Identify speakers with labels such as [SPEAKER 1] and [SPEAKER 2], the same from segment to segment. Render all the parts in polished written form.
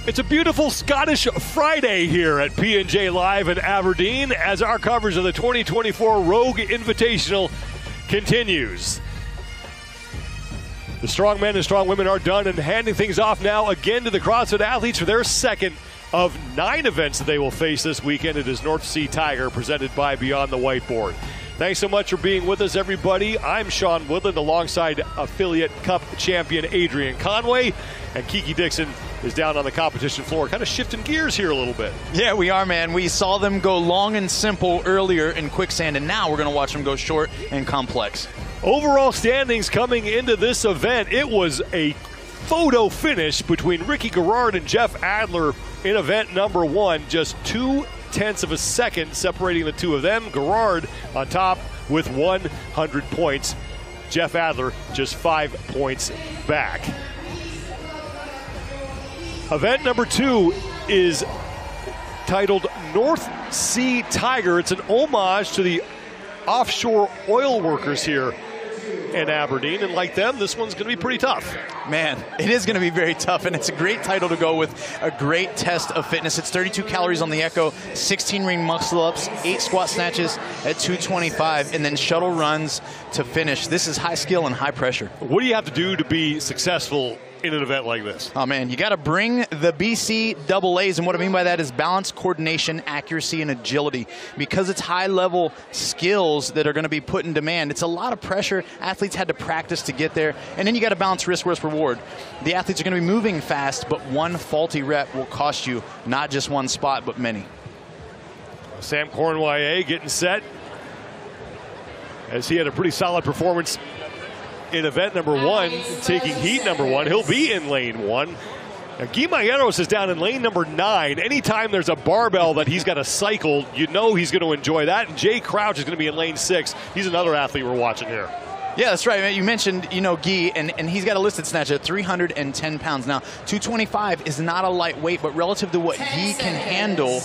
[SPEAKER 1] It's a beautiful Scottish Friday here at P&J Live in Aberdeen as our coverage of the 2024 Rogue Invitational continues. The strong men and strong women are done and handing things off now again to the CrossFit athletes for their second of 9 events that they will face this weekend. It is North Sea Tiger presented by Beyond the Whiteboard. Thanks so much for being with us, everybody. I'm Sean Woodland alongside affiliate cup champion Adrian Conway, and Kiki Dixon is down on the competition floor, kind of shifting gears here a little bit.
[SPEAKER 2] Yeah, we are, man. We saw them go long and simple earlier in quicksand, and now we're going to watch them go short and complex. Overall standings coming into this event, it was a photo finish between Ricky Garrard and Jeff Adler in event number 1, just 0.2 of a second separating the two of them. Garrard on top with 100 points. Jeff Adler just 5 points back. Event number 2 is titled North Sea Tiger. It's an homage to the offshore oil workers here in Aberdeen, and like them, this one's going to be pretty tough. Man, it is going to be very tough, and it's a great title to go with a great test of fitness. It's 32 calories on the Echo, 16 ring muscle-ups, 8 squat snatches at 225, and then shuttle runs to finish. This is high skill and high pressure.
[SPEAKER 1] What do you have to do to be successful in an event like this?
[SPEAKER 2] Oh man, you got to bring the BCAAs, and what I mean by that is balance, coordination, accuracy, and agility. Because it's high-level skills that are going to be put in demand, it's a lot of pressure. Athletes had to practice to get there, and then you got to balance risk versus reward. The athletes are going to be moving fast, but one faulty rep will cost you not just one spot, but many.
[SPEAKER 1] Sam Cornway getting set, as he had a pretty solid performance in event number 1, taking heat number 1. He'll be in lane 1. Now, Guy Mayeros is down in lane number 9. Anytime there's a barbell that he's got to cycle, you know he's going to enjoy that. And Jay Crouch is going to be in lane 6. He's another athlete we're watching here.
[SPEAKER 2] Yeah, that's right. You mentioned, Guy, and he's got a listed snatch at 310 pounds. Now, 225 is not a lightweight, but relative to what he can handle,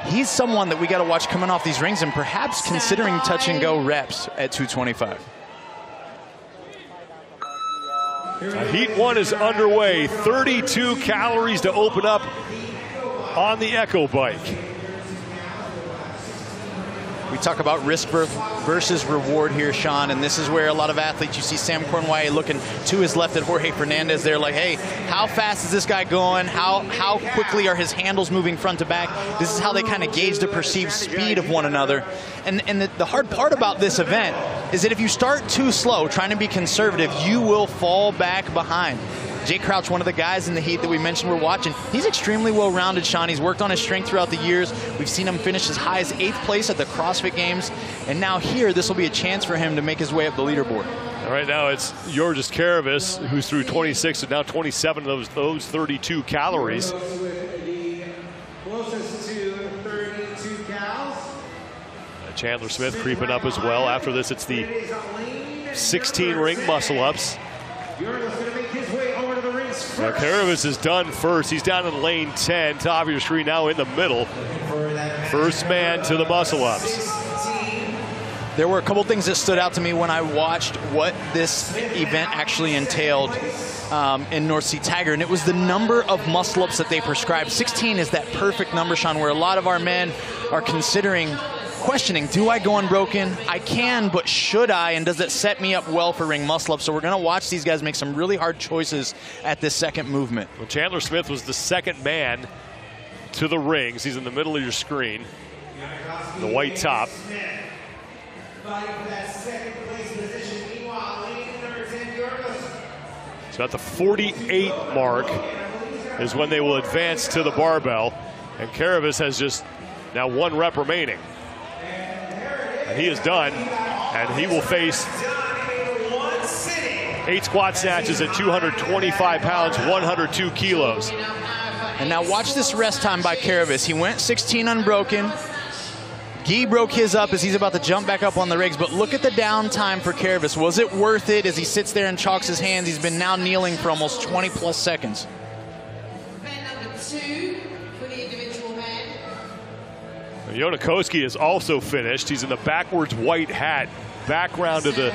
[SPEAKER 2] he's someone that we got to watch coming off these rings and perhaps considering touch and go reps at 225.
[SPEAKER 1] Heat 1 is underway. 32 calories to open up on the Echo bike.
[SPEAKER 2] We talk about risk versus reward here, Sean, and this is where a lot of athletes, you see Sam Cornway looking to his left at Jorge Fernandez. They're like, hey, how fast is this guy going? How quickly are his handles moving front to back? This is how they kind of gauge the perceived speed of one another. And the hard part about this event is that if you start too slow, trying to be conservative, you will fall back behind. Jay Crouch, one of the guys in the heat that we mentioned we're watching, he's extremely well-rounded, Sean. He's worked on his strength throughout the years. We've seen him finish as high as 8th place at the CrossFit Games. And now here, this will be a chance for him to make his way up the leaderboard.
[SPEAKER 1] Right now, it's Georges Karavis, who's through 26 and now 27 of those 32 calories.
[SPEAKER 3] Closest to 32 cals.
[SPEAKER 1] Chandler Smith creeping up as well. After this, it's the 16 ring muscle-ups. Now, Karavis is done first. He's down in lane 10. Top of your screen now in the middle. First man to the muscle-ups.
[SPEAKER 2] There were a couple things that stood out to me when I watched what this event actually entailed in North Sea Tiger, and it was the number of muscle-ups that they prescribed. 16 is that perfect number, Sean, where a lot of our men are questioning, do I go unbroken? I can, but should I? And does it set me up well for ring muscle-up? So we're going to watch these guys make some really hard choices at this second movement.
[SPEAKER 1] Well, Chandler Smith was the second man to the rings. He's in the middle of your screen. The white top. So at the 48 mark is when they will advance to the barbell. And Karavis has just now 1 rep remaining. And he is done, and he will face 8 squat snatches at 225 pounds, 102 kilos.
[SPEAKER 2] And now watch this rest time by Karavis. He went 16 unbroken. Guy broke his up as he's about to jump back up on the rigs, but look at the downtime for Karavis. Was it worth it as he sits there and chalks his hands? He's been now kneeling for almost 20+ seconds.
[SPEAKER 1] Yonakoski is also finished. He's in the backwards white hat. Background of the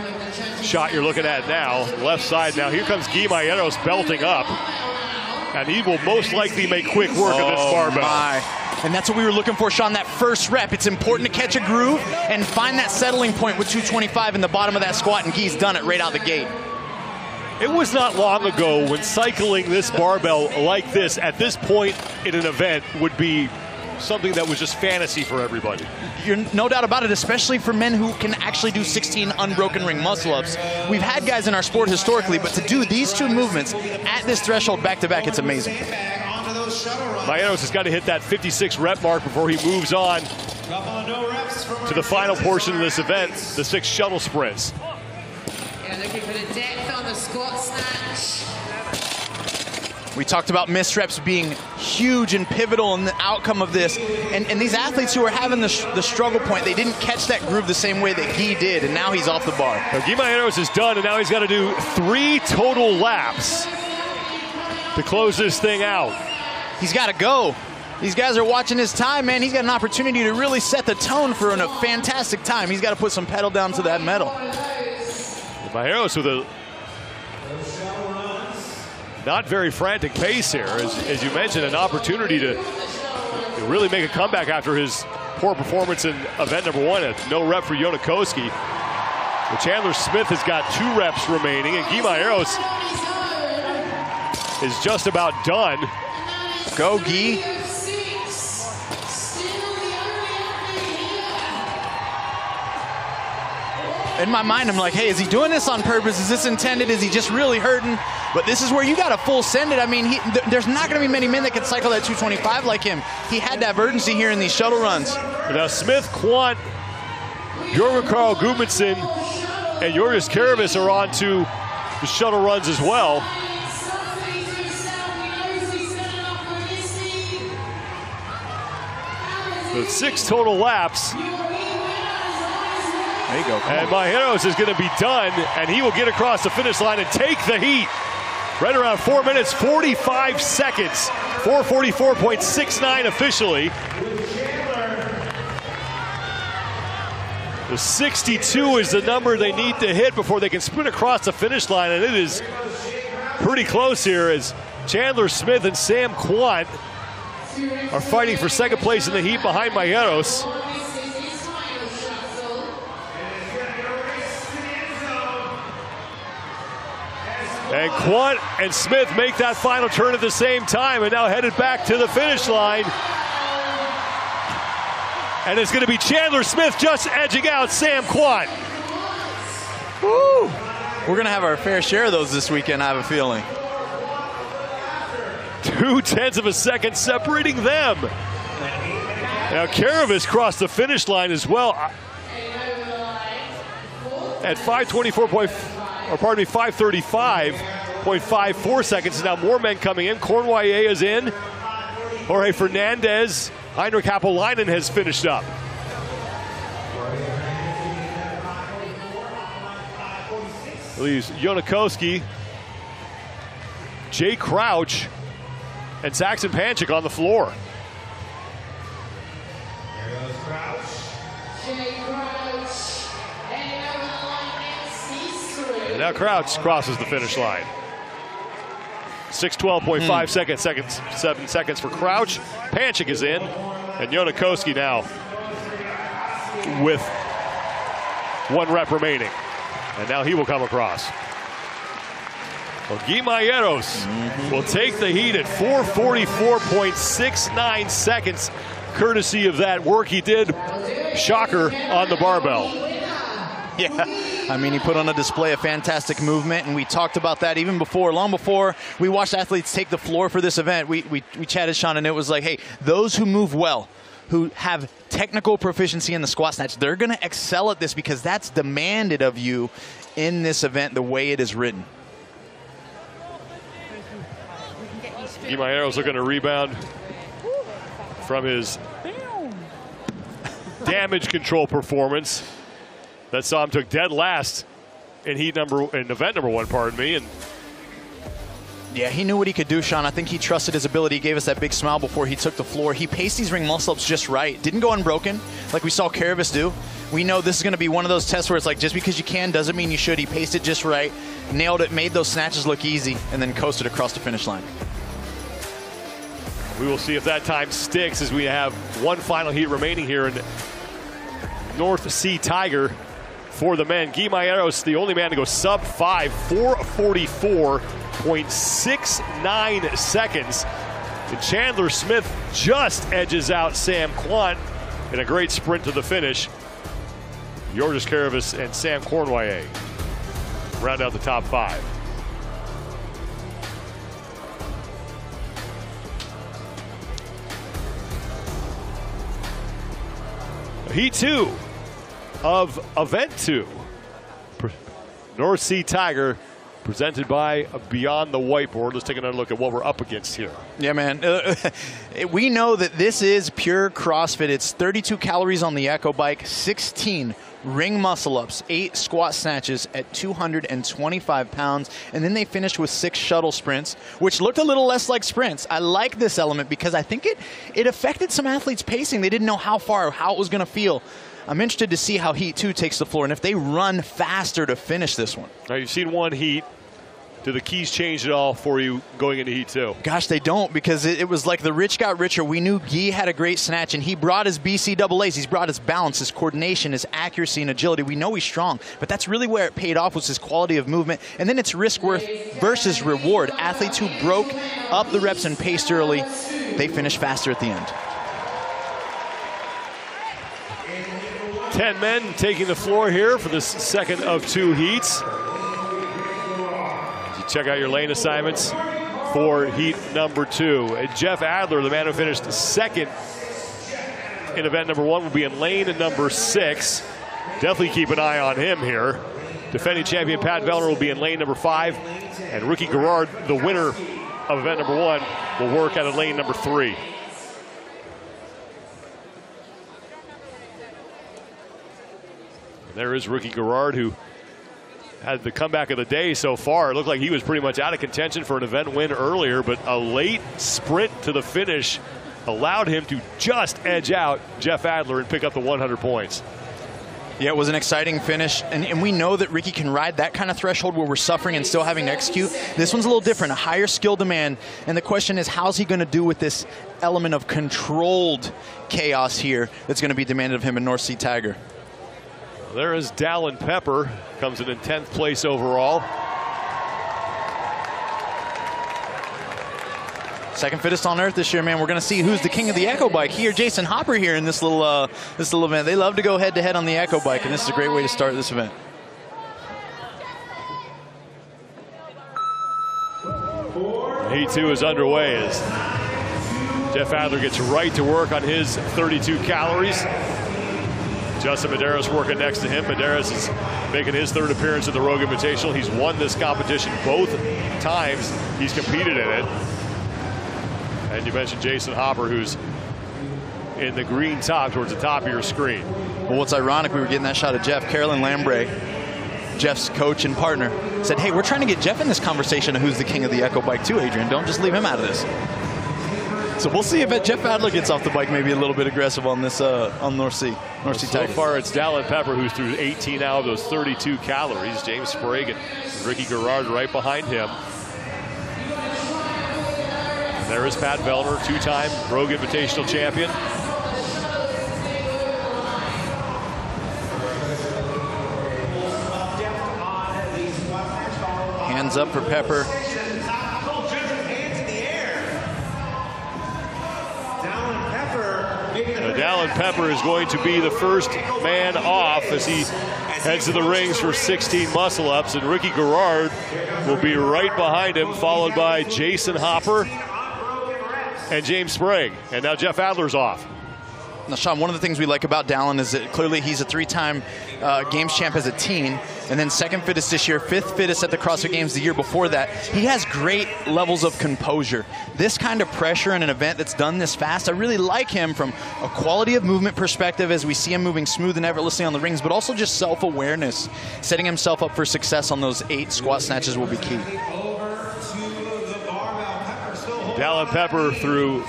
[SPEAKER 1] shot you're looking at now. Left side now. Here comes Guy Mayeros belting up. And he will most likely make quick work of this barbell.
[SPEAKER 2] My. And that's what we were looking for, Sean, that first rep. It's important to catch a groove and find that settling point with 225 in the bottom of that squat, and Guy's done it right out the gate.
[SPEAKER 1] It was not long ago when cycling this barbell like this at this point in an event would be something that was just fantasy for everybody.
[SPEAKER 2] You're no doubt about it, especially for men who can actually do 16 unbroken ring muscle-ups. We've had guys in our sport historically, but to do these two movements at this threshold back-to-back, it's amazing.
[SPEAKER 1] Maieros has got to hit that 56 rep mark before he moves on to the final portion of this event, the 6 shuttle sprints.
[SPEAKER 4] Yeah, looking for the depth on the squat snatch.
[SPEAKER 2] We talked about missed reps being huge and pivotal in the outcome of this. And these athletes who are having the struggle point, they didn't catch that groove the same way that Guy did, and now he's off the bar.
[SPEAKER 1] Now, Guy Maieros is done, and now he's got to do 3 total laps to close this thing out.
[SPEAKER 2] He's got to go. These guys are watching his time, man. He's got an opportunity to really set the tone for a fantastic time. He's got to put some pedal down to that metal.
[SPEAKER 1] Maieros with a not very frantic pace here. As you mentioned, an opportunity to really make a comeback after his poor performance in event number 1 at no rep for Jonakowski. But Chandler Smith has got 2 reps remaining, and Guy Maieros is just about done.
[SPEAKER 2] Go, Guy. In my mind, I'm like, hey, is he doing this on purpose? Is this intended? Is he just really hurting? But this is where you got to full send it. I mean, there's not going to be many men that can cycle that 225 like him. He had to have urgency here in these shuttle runs.
[SPEAKER 1] Now Smith, Quant, Jorgen Karl Gudmundsson, and Joris Karavis are on to the shuttle runs as well. So 6 total laps.
[SPEAKER 2] There you go.
[SPEAKER 1] And Maieros is going to be done, and he will get across the finish line and take the heat. Right around 4 minutes, 45 seconds. 4:44.69 officially. The 62 is the number they need to hit before they can sprint across the finish line, and it is pretty close here as Chandler Smith and Sam Quant are fighting for second place in the heat behind Maieros. And Quant and Smith make that final turn at the same time and now headed back to the finish line. And it's going to be Chandler Smith just edging out Sam Quant.
[SPEAKER 2] Woo! We're going to have our fair share of those this weekend, I have a feeling.
[SPEAKER 1] 0.2 of a second separating them. Now Karavis crossed the finish line as well at 535.54 seconds. Now more men coming in. Cornwallis is in. Jorge Fernandez. Heinrich Happolainen has finished up. Leaves Jonakowski, Jay Crouch, and Saxon Panchik on the floor. And now Crouch crosses the finish line. 6:12.5 seconds, 7 seconds for Crouch. Panchik is in, and Jonakowski now with 1 rep remaining. And now he will come across. Well, Guy Maieros will take the heat at 4:44.69 seconds, courtesy of that work he did, shocker, on the barbell.
[SPEAKER 2] Yeah, I mean, he put on a display of fantastic movement, and we talked about that even before, long before we watched athletes take the floor for this event. We chatted, Sean, and it was like, hey, those who move well, who have technical proficiency in the squat snatch, they're going to excel at this because that's demanded of you in this event the way it is written.
[SPEAKER 1] Guy Maieros looking to rebound from his damage control performance that saw him took dead last in event number 1, pardon me. And
[SPEAKER 2] yeah, he knew what he could do, Sean. I think he trusted his ability. He gave us that big smile before he took the floor. He paced these ring muscle-ups just right. Didn't go unbroken like we saw Karavis do. We know this is going to be one of those tests where it's like just because you can doesn't mean you should. He paced it just right, nailed it, made those snatches look easy, and then coasted across the finish line.
[SPEAKER 1] We will see if that time sticks as we have one final heat remaining here in North Sea Tiger for the men. Guy Maieros, the only man to go sub 5, 4:44.69 seconds. And Chandler Smith just edges out Sam Quant in a great sprint to the finish. Georges Caravis and Sam Cornway round out the top 5. Heat 2 of Event 2. North Sea Tiger, presented by Beyond the Whiteboard. Let's take another look at what we're up against here.
[SPEAKER 2] Yeah, man. We know that this is pure CrossFit. It's 32 calories on the Echo Bike, 16 ring muscle-ups, 8 squat snatches at 225 pounds, and then they finished with 6 shuttle sprints, which looked a little less like sprints. I like this element because I think it affected some athletes' pacing. They didn't know how far or how it was going to feel. I'm interested to see how Heat 2 takes the floor and if they run faster to finish this one.
[SPEAKER 1] Now, you've seen one heat. Do the keys change at all for you going into Heat 2?
[SPEAKER 2] Gosh, they don't, because it was like the rich got richer. We knew Guy had a great snatch, and he brought his BCAAs. He's brought his balance, his coordination, his accuracy, and agility. We know he's strong, but that's really where it paid off, was his quality of movement. And then it's risk versus reward. Athletes who broke up the reps and paced early, they finish faster at the end.
[SPEAKER 1] 10 men taking the floor here for this second of 2 heats. Check out your lane assignments for heat number 2. Jeff Adler, the man who finished second in event number 1, will be in lane number 6. Definitely keep an eye on him here. Defending champion Pat Vellner will be in lane number 5. And Ricky Garrard, the winner of event number 1, will work out of lane number 3. And there is Ricky Garrard, who had the comeback of the day so far. It looked like he was pretty much out of contention for an event win earlier, but a late sprint to the finish allowed him to just edge out Jeff Adler and pick up the 100 points.
[SPEAKER 2] Yeah, it was an exciting finish, and we know that Ricky can ride that kind of threshold where we're suffering and still having to execute. This one's a little different, a higher skill demand, and the question is, how's he going to do with this element of controlled chaos here that's going to be demanded of him in North Sea Tiger?
[SPEAKER 1] There is Dallin Pepper, comes in 10th place overall.
[SPEAKER 2] Second fittest on earth this year, man. We're going to see who's the king of the Echo Bike. He or Jason Hopper here in this little event. They love to go head-to-head on the Echo Bike, and this is a great way to start this event.
[SPEAKER 1] Heat 2 is underway as Jeff Adler gets right to work on his 32 calories. Justin Medeiros working next to him. Medeiros is making his 3rd appearance at the Rogue Invitational. He's won this competition both times he's competed in it. And you mentioned Jason Hopper, who's in the green top towards the top of your screen.
[SPEAKER 2] Well, what's ironic, we were getting that shot of Jeff. Carolyn Lambre, Jeff's coach and partner, said, hey, we're trying to get Jeff in this conversation of who's the king of the Echo Bike too, Adrian. Don't just leave him out of this. So we'll see if Jeff Adler gets off the bike maybe a little bit aggressive on this on North Sea Tiger.
[SPEAKER 1] So far it's Dallin Pepper who's through 18 out of those 32 calories. James Sprague and Ricky Garrard right behind him. And there is Pat Vellner, 2-time Rogue Invitational champion.
[SPEAKER 2] Hands up for Pepper.
[SPEAKER 1] Dallin Pepper is going to be the first man off as he heads to the rings for 16 muscle-ups, and Ricky Garrard will be right behind him, followed by Jason Hopper and James Sprague. And now Jeff Adler's off.
[SPEAKER 2] Now, Sean, one of the things we like about Dallin is that clearly he's a 3-time Games champ as a teen, and then 2nd fittest this year, 5th fittest at the CrossFit Games the year before that. He has great levels of composure. This kind of pressure in an event that's done this fast, I really like him from a quality of movement perspective as we see him moving smooth and effortlessly on the rings, but also just self-awareness. Setting himself up for success on those 8 squat snatches will be key.
[SPEAKER 1] Dallin Pepper through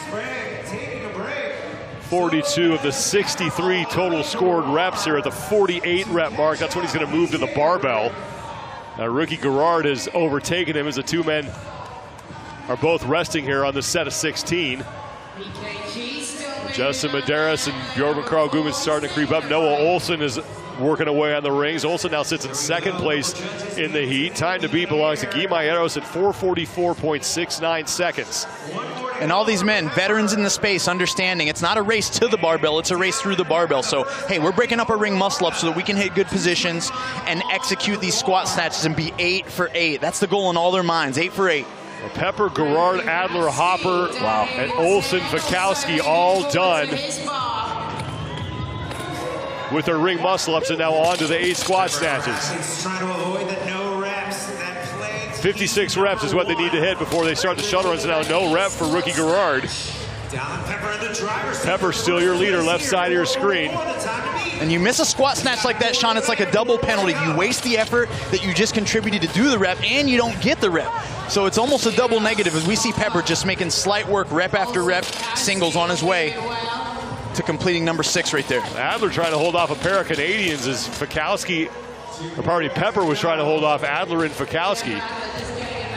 [SPEAKER 1] 42 of the 63 total scored reps here at the 48 rep mark. That's when he's going to move to the barbell. Now Ricky Garrard has overtaken him as the 2 men are both resting here on the set of 16. Justin Medeiros and Bjorn Carl Gudmundsson starting to creep up. Noah Olsen is working away on the rings. Olsen now sits in second place in the heat. Time to beat belongs to Guy Maieros at 4:44.69 seconds.
[SPEAKER 2] And all these men, veterans in the space, understanding it's not a race to the barbell, it's a race through the barbell. So, hey, we're breaking up our ring muscle up so that we can hit good positions and execute these squat snatches and be 8 for 8. That's the goal in all their minds, 8 for 8.
[SPEAKER 1] Well, Pepper, Gerard, Adler, Hopper, and Olsen, Fikowski all done with their ring muscle ups, and now on to the 8 squat snatches.
[SPEAKER 3] Trying to avoid the no reps.
[SPEAKER 1] 56 reps is what they need to hit before they start the shuttle runs. Now no rep for rookie Gerard. Pepper still your leader, left side of your screen.
[SPEAKER 2] And you miss a squat snatch like that, Sean, it's like a double penalty. You waste the effort that you just contributed to do the rep, and you don't get the rep. So it's almost a double negative as we see Pepper just making slight work, rep after rep, singles on his way to completing number 6 right there.
[SPEAKER 1] Adler trying to hold off a pair of Canadians as Fikowski, or probably Pepper was trying to hold off Adler and Fikowski.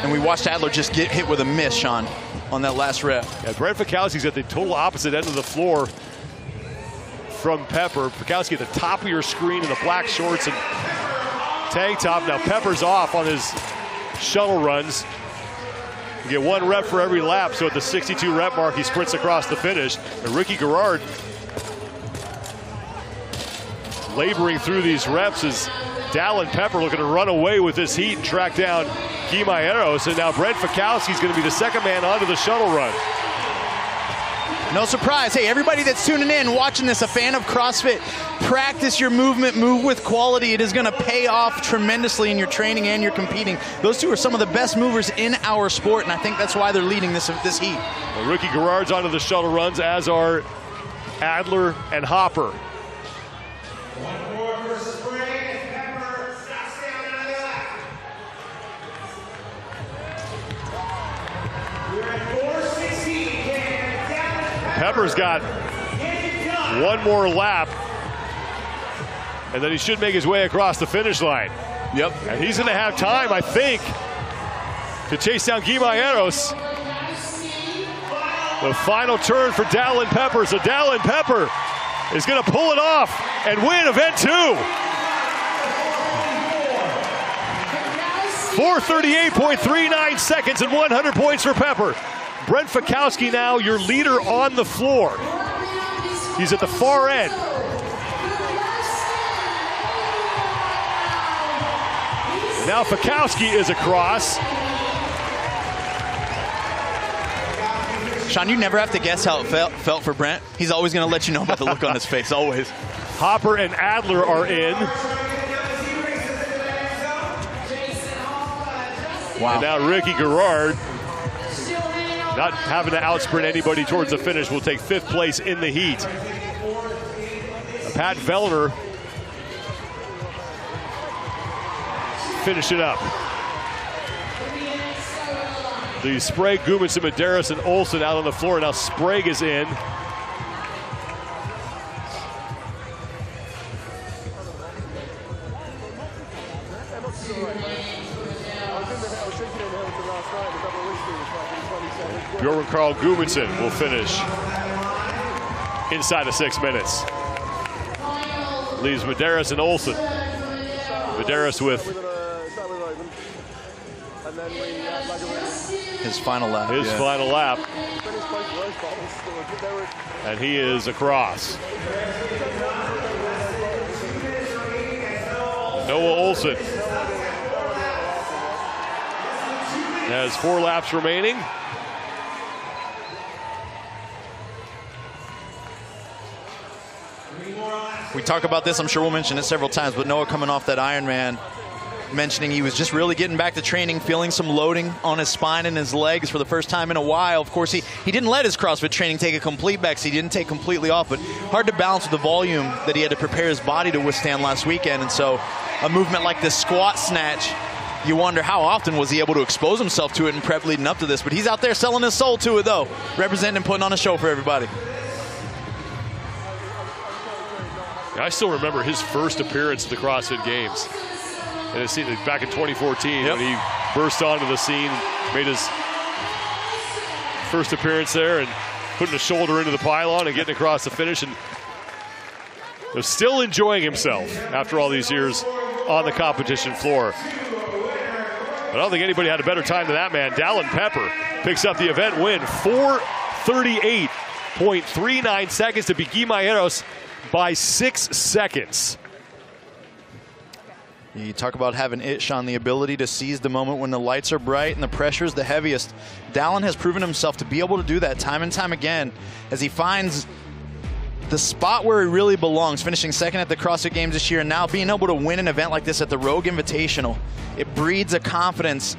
[SPEAKER 2] And we watched Adler just get hit with a miss, Sean, on that last rep.
[SPEAKER 1] Yeah, Brent Fikowski's at the total opposite end of the floor from Pepper. Fikowski at the top of your screen in the black shorts and tank top. Now Pepper's off on his shuttle runs. You get 1 rep for every lap, so at the 62 rep mark, he sprints across the finish. And Ricky Gerard laboring through these reps as Dallin Pepper looking to run away with this heat and track down Guy Maieros. And now Brent Fikowski's going to be the second man onto the shuttle run.
[SPEAKER 2] No surprise. Hey, everybody that's tuning in, watching this, a fan of CrossFit, practice your movement, move with quality. It is going to pay off tremendously in your training and your competing. Those two are some of the best movers in our sport, and I think that's why they're leading this heat.
[SPEAKER 1] Well, Ricky Gerard's onto the shuttle runs, as are Adler and Hopper.
[SPEAKER 3] One more for Spring and Pepper. Stay on the left. We're at 4:16.
[SPEAKER 1] Pepper's got 1 more lap, and then he should make his way across the finish line.
[SPEAKER 2] Yep.
[SPEAKER 1] And he's going to have time, I think, to chase down Guy Maieros. The final turn for Dallin Pepper. So Dallin Pepper is going to pull it off and win event 2. 4:38.39 seconds and 100 points for Pepper. Brent Fikowski now your leader on the floor. He's at the far end. Now Fikowski is across.
[SPEAKER 2] Sean, you never have to guess how it felt for Brent. He's always going to let you know about the look on his face, always.
[SPEAKER 1] Hopper and Adler are in.
[SPEAKER 2] Wow.
[SPEAKER 1] And now Ricky Gerard, not having to outsprint anybody towards the finish, will take 5th place in the heat. Pat Vellner finishing up. The Sprague, Gudmundsson, Medeiros, and Olsen out on the floor. Now Sprague is in. Bjorn Carl Gudmundsson will finish inside of 6 minutes. Leaves Medeiros and Olsen. Medeiros with
[SPEAKER 2] his final lap.
[SPEAKER 1] His final lap. And he is across. Noah Olsen has 4 laps remaining.
[SPEAKER 2] We talk about this, I'm sure we'll mention it several times, but Noah coming off that Ironman, mentioning he was just really getting back to training, feeling some loading on his spine and his legs for the first time in a while. Of course, he didn't let his CrossFit training take a complete backseat. He didn't take completely off, but hard to balance with the volume that he had to prepare his body to withstand last weekend. And so a movement like this squat snatch, you wonder how often was he able to expose himself to it in prep leading up to this. But he's out there selling his soul to it, though, representing and putting on a show for everybody.
[SPEAKER 1] I still remember his first appearance at the CrossFit Games. And it's back in 2014 when he burst onto the scene, made his first appearance there, and putting a shoulder into the pylon and getting across the finish, and was still enjoying himself after all these years on the competition floor. But I don't think anybody had a better time than that man. Dallin Pepper picks up the event win. 4:38.39 seconds to beat Guimaeros by 6 seconds.
[SPEAKER 2] You talk about having it, Sean, the ability to seize the moment when the lights are bright and the pressure is the heaviest. Dallin has proven himself to be able to do that time and time again as he finds the spot where he really belongs, finishing second at the CrossFit Games this year, and now being able to win an event like this at the Rogue Invitational. It breeds a confidence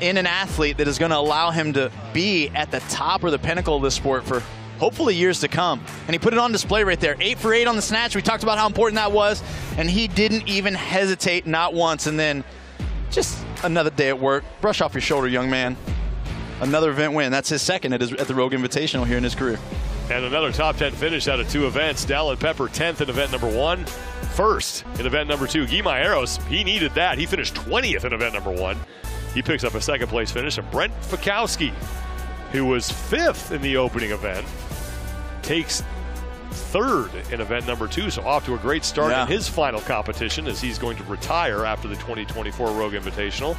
[SPEAKER 2] in an athlete that is going to allow him to be at the top or the pinnacle of this sport for hopefully years to come. And he put it on display right there. 8 for 8 on the snatch. We talked about how important that was, and he didn't even hesitate, not once. And then just another day at work. Brush off your shoulder, young man. Another event win. That's his second at the Rogue Invitational here in his career.
[SPEAKER 1] And another top 10 finish out of 2 events. Dallin Pepper 10th in event number 1, first in event number 2. Guimaeros, he needed that. He finished 20th in event number 1. He picks up a second place finish. And Brent Fikowski, who was 5th in the opening event, takes 3rd in event number 2. So off to a great start in his final competition as he's going to retire after the 2024 Rogue Invitational.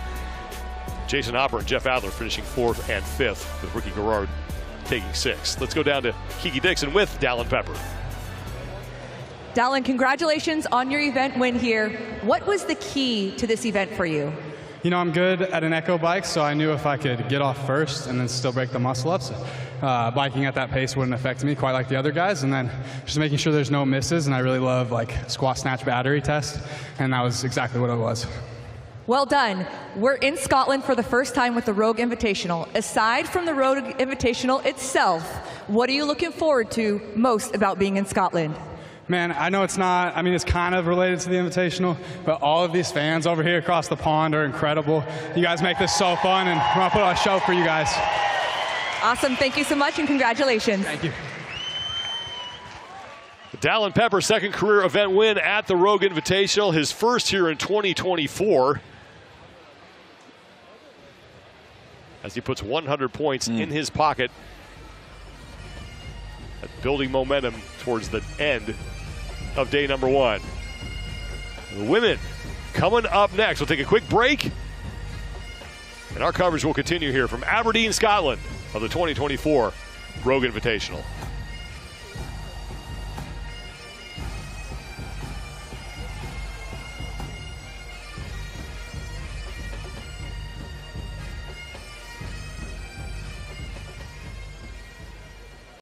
[SPEAKER 1] Jason Hopper and Jeff Adler finishing 4th and 5th, with Ricky Garrard taking 6th. Let's go down to Kiki Dixon with Dallin Pepper.
[SPEAKER 5] Dallin, congratulations on your event win here. What was the key to this event for you?
[SPEAKER 6] You know, I'm good at an echo bike, so I knew if I could get off first and then still break the muscle ups, biking at that pace wouldn't affect me quite like the other guys. And then just making sure there's no misses. And I really love like squat snatch battery test, and that was exactly what it was.
[SPEAKER 5] Well done. We're in Scotland for the first time with the Rogue Invitational. Aside from the Rogue Invitational itself, what are you looking forward to most about being in Scotland?
[SPEAKER 6] Man, I know it's not, I mean, it's kind of related to the Invitational, but all of these fans over here across the pond are incredible. You guys make this so fun, and we're going to put on a show for you guys.
[SPEAKER 5] Awesome. Thank you so much, and congratulations.
[SPEAKER 6] Thank you.
[SPEAKER 1] Dallin Pepper, second career event win at the Rogue Invitational, his first here in 2024. As he puts 100 points in his pocket, building momentum towards the end of day number 1. The women coming up next. We'll take a quick break, and our coverage will continue here from Aberdeen, Scotland, of the 2024 Rogue Invitational.